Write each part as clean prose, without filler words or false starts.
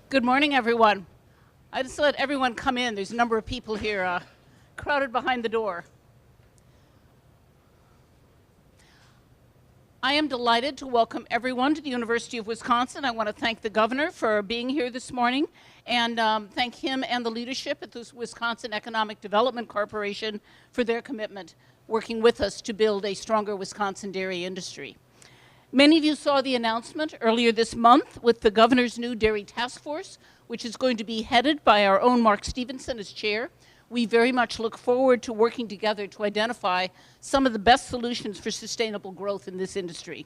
Good morning, everyone. I just let everyone come in. There's a number of people here crowded behind the door. I am delighted to welcome everyone to the University of Wisconsin. I want to thank the governor for being here this morning and thank him and the leadership at the Wisconsin Economic Development Corporation for their commitment working with us to build a stronger Wisconsin dairy industry. Many of you saw the announcement earlier this month with the governor's new dairy task force, which is going to be headed by our own Mark Stevenson as chair. We very much look forward to working together to identify some of the best solutions for sustainable growth in this industry.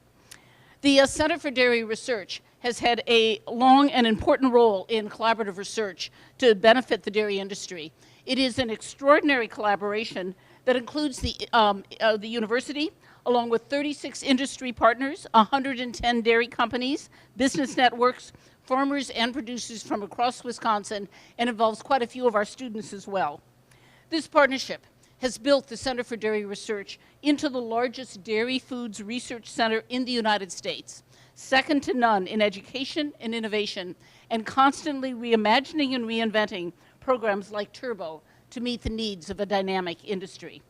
The Center for Dairy Research has had a long and important role in collaborative research to benefit the dairy industry. It is an extraordinary collaboration that includes the university, along with 36 industry partners, 110 dairy companies, business networks, farmers and producers from across Wisconsin, and involves quite a few of our students as well. This partnership has built the Center for Dairy Research into the largest dairy foods research center in the United States, second to none in education and innovation, and constantly reimagining and reinventing programs like Turbo to meet the needs of a dynamic industry.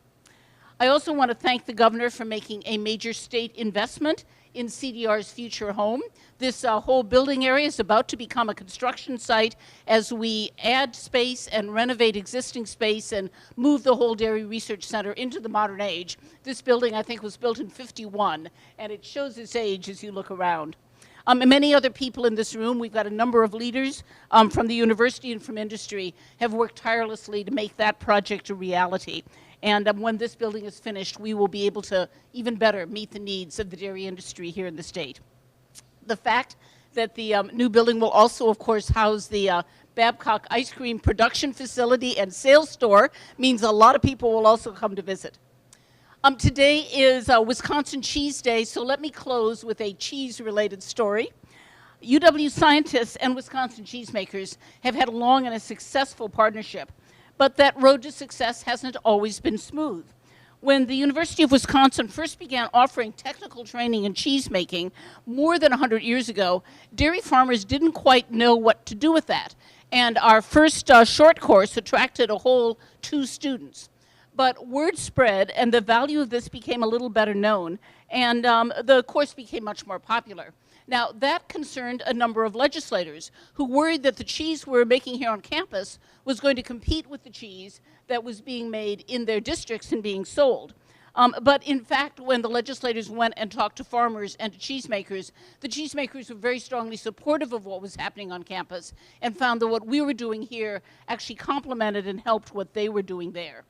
I also want to thank the governor for making a major state investment in CDR's future home. This whole building area is about to become a construction site as we add space and renovate existing space and move the whole Dairy Research Center into the modern age. This building, I think, was built in '51, and it shows its age as you look around. And many other people in this room, we've got a number of leaders from the university and from industry, have worked tirelessly to make that project a reality. And when this building is finished, we will be able to even better meet the needs of the dairy industry here in the state. The fact that the new building will also, of course, house the Babcock ice cream production facility and sales store means a lot of people will also come to visit. Today is Wisconsin Cheese Day, so let me close with a cheese-related story. UW scientists and Wisconsin cheesemakers have had a long and a successful partnership, but that road to success hasn't always been smooth. When the University of Wisconsin first began offering technical training in cheese making more than 100 years ago, dairy farmers didn't quite know what to do with that. And our first short course attracted a whole 2 students. But word spread, and the value of this became a little better known, and the course became much more popular. Now, that concerned a number of legislators who worried that the cheese we're making here on campus was going to compete with the cheese that was being made in their districts and being sold. But in fact, when the legislators went and talked to farmers and to cheesemakers, the cheesemakers were very strongly supportive of what was happening on campus and found that what we were doing here actually complemented and helped what they were doing there.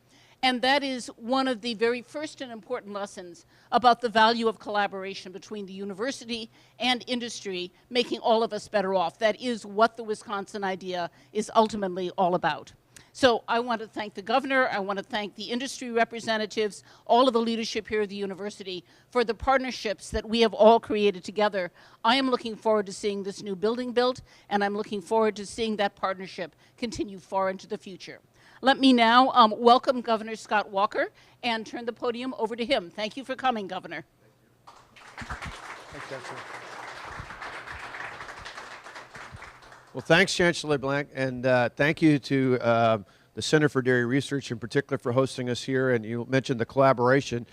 And that is one of the very first and important lessons about the value of collaboration between the university and industry, making all of us better off. That is what the Wisconsin idea is ultimately all about. So I want to thank the governor, I want to thank the industry representatives, all of the leadership here at the university for the partnerships that we have all created together. I am looking forward to seeing this new building built, and I'm looking forward to seeing that partnership continue far into the future. Let me now welcome Governor Scott Walker and turn the podium over to him. Thank you for coming, Governor. Thanks, Chancellor. Well, thanks, Chancellor Blank, and thank you to the Center for Dairy Research in particular for hosting us here, and you mentioned the collaboration.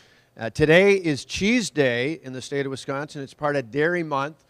Today is Cheese Day in the state of Wisconsin. It's part of Dairy Month.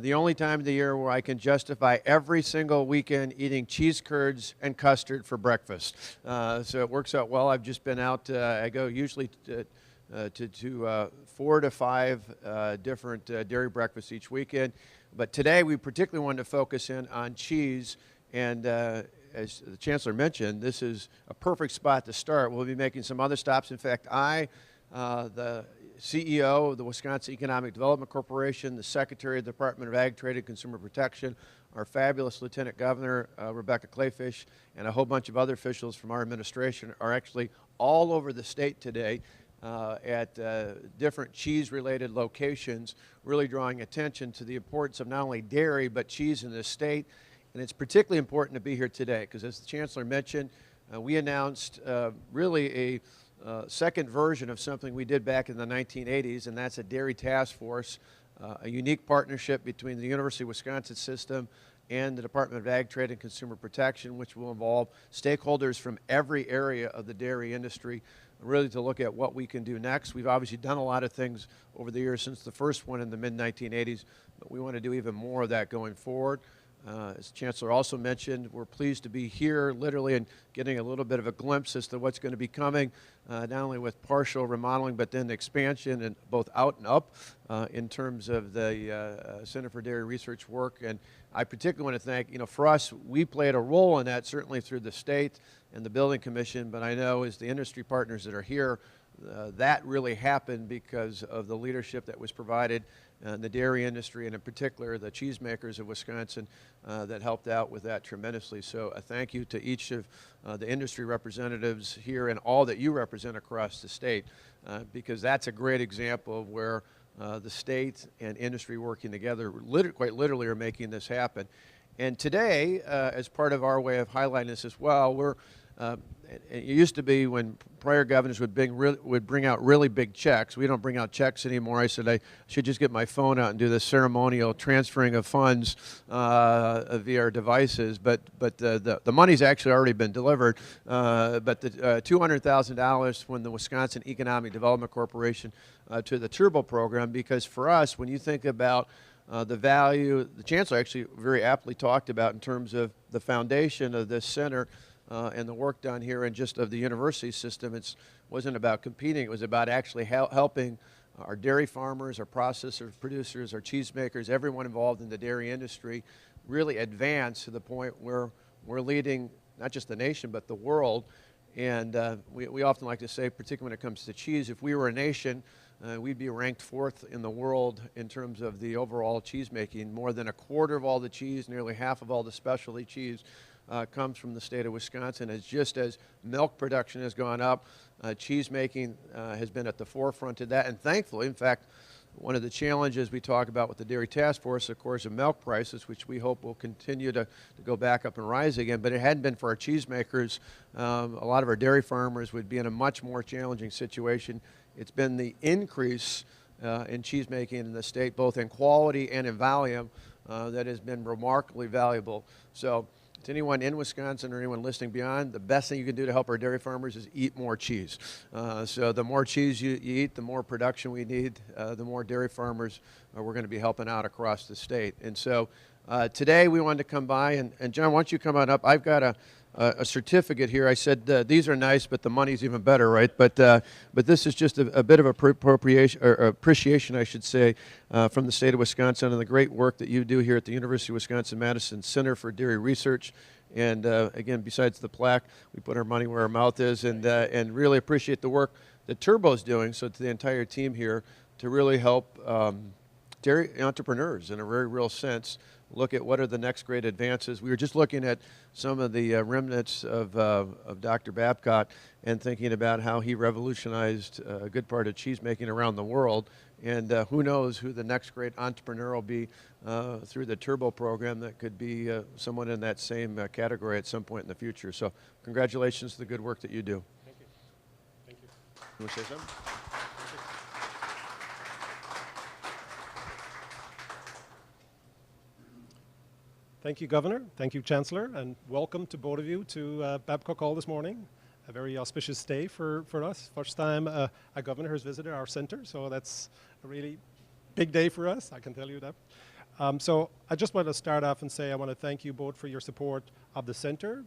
The only time of the year where I can justify every single weekend eating cheese curds and custard for breakfast. So it works out well. I've just been out, I go usually to 4 to 5 different dairy breakfasts each weekend. But today we particularly wanted to focus in on cheese, and as the Chancellor mentioned, this is a perfect spot to start. We'll be making some other stops. In fact, the CEO of the Wisconsin Economic Development Corporation, the Secretary of the Department of Ag, Trade, and Consumer Protection, our fabulous Lieutenant Governor, Rebecca Clayfish, and a whole bunch of other officials from our administration are actually all over the state today at different cheese-related locations, really drawing attention to the importance of not only dairy, but cheese in this state. And it's particularly important to be here today because, as the Chancellor mentioned, we announced really a second version of something we did back in the 1980s, and that's a dairy task force, a unique partnership between the University of Wisconsin system, and the Department of Ag, Trade, and Consumer Protection, which will involve stakeholders from every area of the dairy industry, really to look at what we can do next. We've obviously done a lot of things over the years since the first one in the mid-1980s, but we want to do even more of that going forward. As Chancellor also mentioned, we're pleased to be here literally and getting a little bit of a glimpse as to what's going to be coming, not only with partial remodeling, but then expansion and both out and up in terms of the Center for Dairy Research work. And I particularly want to thank, for us, we played a role in that, certainly through the state and the Building Commission, but I know as the industry partners that are here, that really happened because of the leadership that was provided in the dairy industry, and in particular the cheesemakers of Wisconsin that helped out with that tremendously. So a thank you to each of the industry representatives here and all that you represent across the state, because that's a great example of where the state and industry working together quite literally are making this happen. And today, as part of our way of highlighting this as well, we're it used to be when prior governors would bring out really big checks. We don't bring out checks anymore. I said I should just get my phone out and do the ceremonial transferring of funds via our devices. But the money's actually already been delivered. But the $200,000 from the Wisconsin Economic Development Corporation to the Turbo program, because for us, when you think about the value, the Chancellor actually very aptly talked about in terms of the foundation of this center, and the work done here and just of the university system. It wasn't about competing. It was about actually helping our dairy farmers, our processors, producers, our cheesemakers, everyone involved in the dairy industry really advance to the point where we're leading not just the nation but the world. And we often like to say, particularly when it comes to cheese, if we were a nation, we'd be ranked 4th in the world in terms of the overall cheese making. More than a quarter of all the cheese, nearly half of all the specialty cheese comes from the state of Wisconsin. As just as milk production has gone up, cheese making has been at the forefront of that. And thankfully, in fact, one of the challenges we talk about with the Dairy Task Force, of course, are milk prices, which we hope will continue to go back up and rise again. But it hadn't been for our cheesemakers, a lot of our dairy farmers would be in a much more challenging situation. It's been the increase in cheese making in the state, both in quality and in volume, that has been remarkably valuable. So to anyone in Wisconsin or anyone listening beyond, the best thing you can do to help our dairy farmers is eat more cheese. So the more cheese you eat, the more production we need, the more dairy farmers we're going to be helping out across the state. And so today we wanted to come by, and John, why don't you come on up? I've got a certificate here. I said these are nice, but the money's even better, right? But this is just a bit of appreciation, I should say, from the state of Wisconsin and the great work that you do here at the University of Wisconsin-Madison Center for Dairy Research. And again, besides the plaque, we put our money where our mouth is, and really appreciate the work that Turbo's doing. So to the entire team here, to really help dairy entrepreneurs in a very real sense look at what are the next great advances. We were just looking at some of the remnants of Dr. Babcock and thinking about how he revolutionized a good part of cheese making around the world. And who knows who the next great entrepreneur will be through the Turbo program that could be someone in that same category at some point in the future. So congratulations to the good work that you do. Thank you. Thank you. You want to say something? Thank you, Governor. Thank you, Chancellor. And welcome to both of you to Babcock Hall this morning. A very auspicious day for us. First time a governor has visited our center, so that's a really big day for us, I can tell you that. So I just want to start off and say I want to thank you both for your support of the center,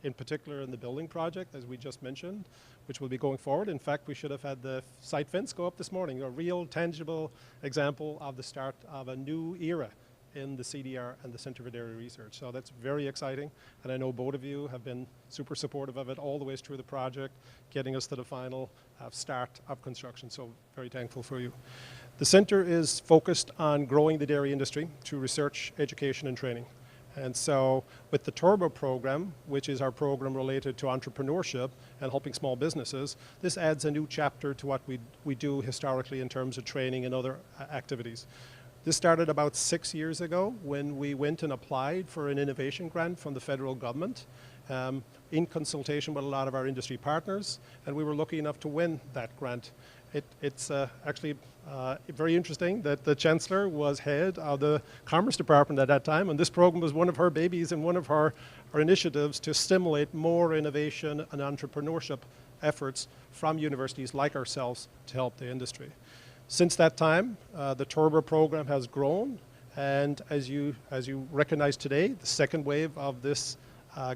in particular in the building project, as we just mentioned, which will be going forward. In fact, we should have had the site fence go up this morning, a real tangible example of the start of a new era in the CDR and the Center for Dairy Research. So that's very exciting, and I know both of you have been super supportive of it all the way through the project, getting us to the final start of construction, so very thankful for you. The center is focused on growing the dairy industry through research, education, and training. And so with the Turbo program, which is our program related to entrepreneurship and helping small businesses, this adds a new chapter to what we do historically in terms of training and other activities. This started about 6 years ago when we went and applied for an innovation grant from the federal government. in consultation with a lot of our industry partners, and we were lucky enough to win that grant. It's actually very interesting that the Chancellor was head of the Commerce Department at that time, and this program was one of her babies and one of her initiatives to stimulate more innovation and entrepreneurship efforts from universities like ourselves to help the industry. Since that time, the Turbo program has grown, and as you recognize today, the second wave of this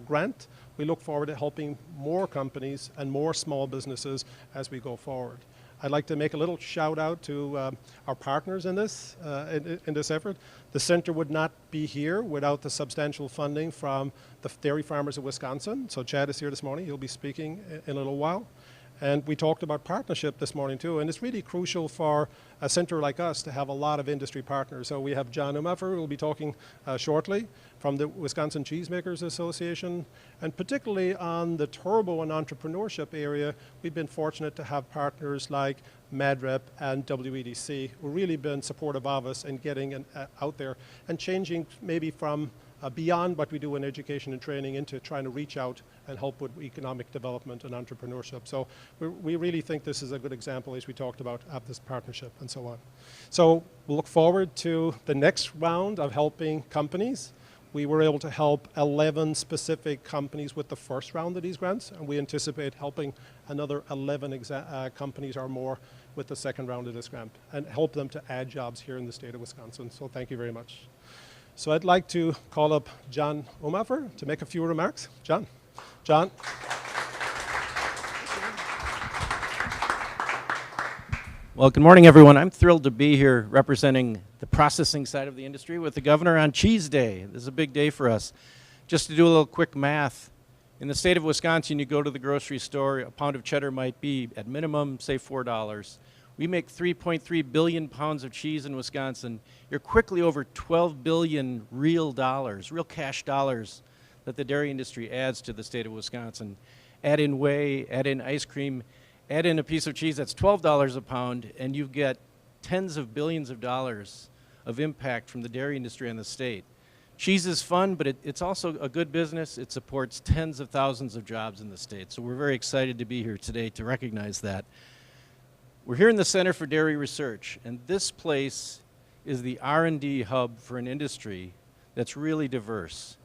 grant, we look forward to helping more companies and more small businesses as we go forward. I'd like to make a little shout out to our partners in this effort. The center would not be here without the substantial funding from the dairy farmers of Wisconsin. So Chad is here this morning. He'll be speaking in a little while. And we talked about partnership this morning too, and it's really crucial for a center like us to have a lot of industry partners. So we have John Umafer, who will be talking shortly, from the Wisconsin Cheesemakers Association, and particularly on the turbo and entrepreneurship area, we've been fortunate to have partners like MadRep and WEDC, who've really been supportive of us in getting out there and changing maybe from beyond what we do in education and training into trying to reach out and help with economic development and entrepreneurship. So we really think this is a good example, as we talked about, of this partnership and so on. So we'll look forward to the next round of helping companies. We were able to help 11 specific companies with the first round of these grants, and we anticipate helping another 11 companies or more with the second round of this grant and help them to add jobs here in the state of Wisconsin. So thank you very much. So I'd like to call up John Umafer to make a few remarks. John. Well, good morning, everyone. I'm thrilled to be here representing the processing side of the industry with the governor on Cheese Day. This is a big day for us. Just to do a little quick math, in the state of Wisconsin, you go to the grocery store, a pound of cheddar might be, at minimum, say $4. We make 3.3 billion pounds of cheese in Wisconsin. You're quickly over 12 billion real dollars, real cash dollars, that the dairy industry adds to the state of Wisconsin. Add in whey, add in ice cream, add in a piece of cheese that's $12 a pound, and you get tens of billions of dollars of impact from the dairy industry in the state. Cheese is fun, but it's also a good business. It supports tens of thousands of jobs in the state. So we're very excited to be here today to recognize that. We're here in the Center for Dairy Research, and this place is the R&D hub for an industry that's really diverse.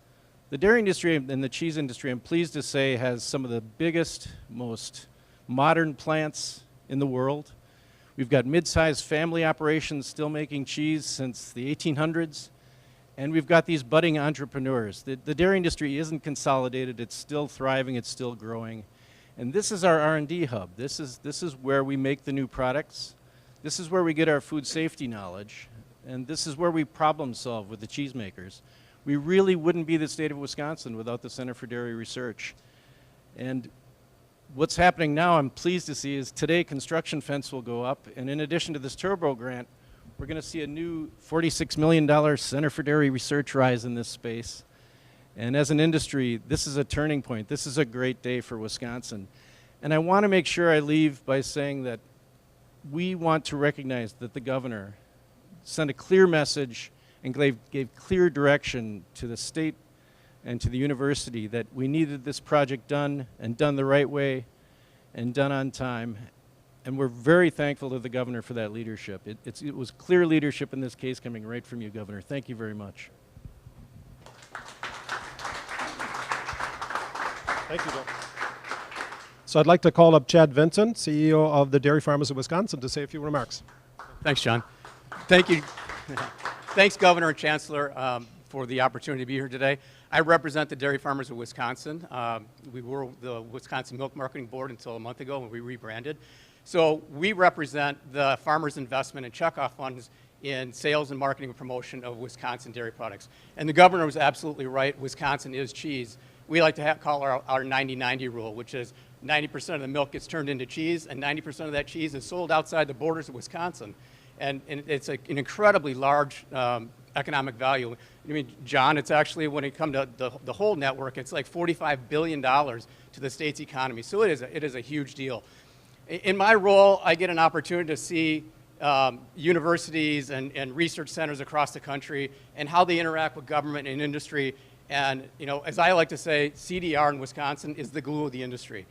The dairy industry and the cheese industry, I'm pleased to say, has some of the biggest, most modern plants in the world. We've got mid-sized family operations still making cheese since the 1800s, and we've got these budding entrepreneurs. The dairy industry isn't consolidated, it's still thriving, it's still growing. And this is our R&D hub. This is where we make the new products. This is where we get our food safety knowledge. And this is where we problem solve with the cheesemakers. We really wouldn't be the state of Wisconsin without the Center for Dairy Research. And what's happening now, I'm pleased to see, is today construction fence will go up. And in addition to this turbo grant, we're going to see a new $46 million Center for Dairy Research rise in this space. And as an industry, this is a turning point. This is a great day for Wisconsin. And I want to make sure I leave by saying that we want to recognize that the governor sent a clear message and gave clear direction to the state and to the university that we needed this project done and done the right way and done on time. And we're very thankful to the governor for that leadership. It was clear leadership in this case coming right from you, Governor. Thank you very much. Thank you, Bill. So I'd like to call up Chad Vincent, CEO of the Dairy Farmers of Wisconsin, to say a few remarks. Thanks, John. Thank you. Thanks, Governor and Chancellor, for the opportunity to be here today. I represent the Dairy Farmers of Wisconsin. We were the Wisconsin Milk Marketing Board until a month ago when we rebranded. So we represent the farmers' investment and checkoff funds in sales and marketing and promotion of Wisconsin dairy products. And the governor was absolutely right. Wisconsin is cheese. We like to call our 90-90 rule, which is 90% of the milk gets turned into cheese, and 90% of that cheese is sold outside the borders of Wisconsin. And it's an incredibly large economic value. I mean, John, it's actually, when it comes to the whole network, it's like $45 billion to the state's economy. So it is a huge deal. In my role, I get an opportunity to see universities and research centers across the country and how they interact with government and industry And as I like to say, CDR in Wisconsin is the glue of the industry.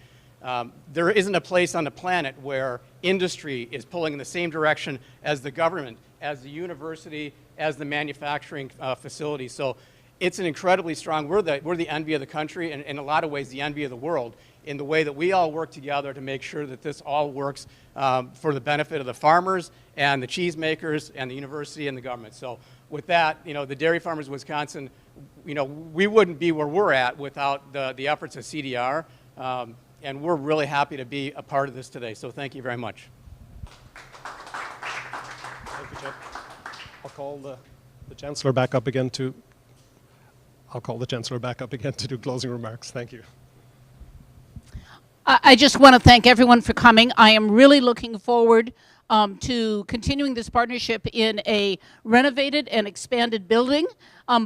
There isn't a place on the planet where industry is pulling in the same direction as the government, as the university, as the manufacturing facility. So it's an incredibly strong, we're the envy of the country, and in a lot of ways the envy of the world, in the way that we all work together to make sure that this all works for the benefit of the farmers and the cheesemakers and the university and the government. So with that, the Dairy Farmers of Wisconsin, we wouldn't be where we're at without the efforts of CDR. And we're really happy to be a part of this today. So thank you very much. Thank you, Jeff. I'll call the Chancellor back up again to do closing remarks. Thank you. I just want to thank everyone for coming. I am really looking forward to continuing this partnership in a renovated and expanded building,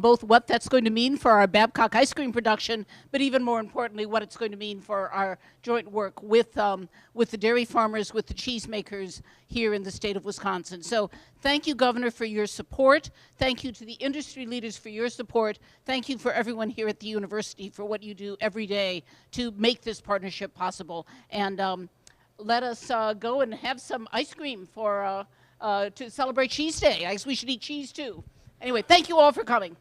both what that's going to mean for our Babcock ice cream production, but even more importantly, what it's going to mean for our joint work with the dairy farmers, with the cheesemakers here in the state of Wisconsin. So thank you, Governor, for your support. Thank you to the industry leaders for your support. Thank you for everyone here at the university for what you do every day to make this partnership possible. And let us go and have some ice cream to celebrate Cheese Day. I guess we should eat cheese too. Anyway, thank you all for coming.